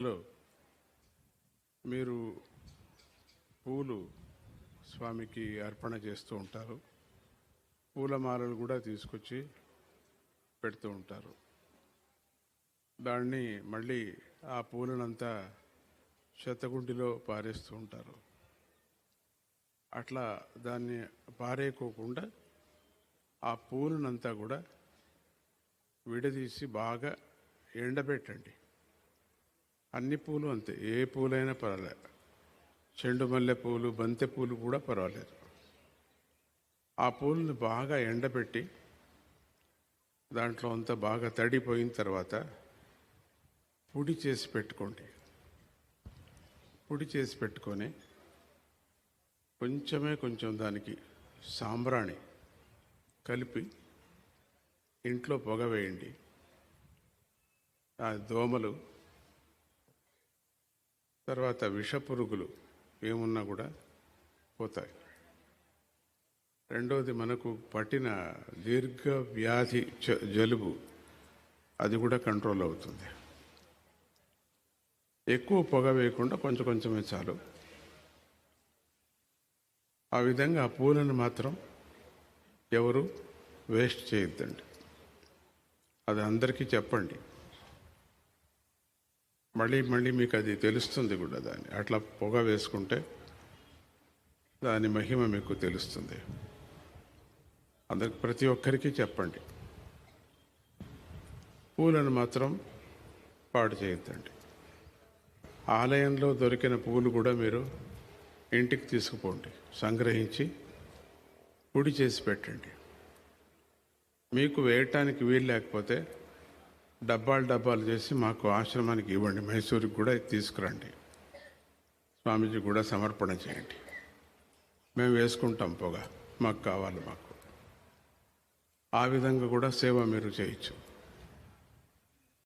లో మీరు పూలు స్వామికి అర్పణ చేస్తూ ఉంటారు. పూలమాలలు కూడా తీసుకొచ్చి పెడుతూ ఉంటారు. దాన్ని మళ్ళీ ఆ పూలనంతా శతగుండిలో పారేస్తూ ఉంటారు. అట్లా దాన్ని పారేయకోకుండా ఆ పూలనంతా కూడా విడదీసి బాగా ఎండబెట్టండి. అన్ని పూలు అంతే, ఏ పూలైనా పర్వాలేదు. చెండు మల్లె పూలు, బంతి పూలు కూడా పర్వాలేదు. ఆ పూలను బాగా ఎండబెట్టి దాంట్లో అంతా బాగా తడిపోయిన తర్వాత పొడి చేసి పెట్టుకోండి. పొడి చేసి పెట్టుకొని కొంచెం దానికి సాంబ్రాణి కలిపి ఇంట్లో పొగ వేయండి. ఆ దోమలు, తర్వాత విషపురుగులు ఏమున్నా కూడా పోతాయి. రెండవది, మనకు పట్టిన దీర్ఘ వ్యాధి జలుబు అది కూడా కంట్రోల్ అవుతుంది. ఎక్కువ పొగ వేయకుండా కొంచెమే చాలు. ఆ విధంగా ఆ పూలను మాత్రం ఎవరు వేస్ట్ చేయొద్దండి. అది అందరికీ చెప్పండి. మళ్ళీ మీకు అది తెలుస్తుంది కూడా. దాన్ని అట్లా పొగ వేసుకుంటే దాని మహిమ మీకు తెలుస్తుంది. అందరికి, ప్రతి ఒక్కరికి చెప్పండి. పూలను మాత్రం పాడు చేయొద్దండి. ఆలయంలో దొరికిన పూలు కూడా మీరు ఇంటికి తీసుకుపోండి, సంగ్రహించి పొడి చేసి పెట్టండి. మీకు వేయటానికి వీలు లేకపోతే డబ్బాలు చేసి మాకు ఆశ్రమానికి ఇవ్వండి. మైసూరుకి కూడా తీసుకురండి, స్వామీజీ కూడా సమర్పణ చేయండి. మేము వేసుకుంటాం పొగ, మాకు కావాలి. ఆ విధంగా కూడా సేవ మీరు చేయొచ్చు.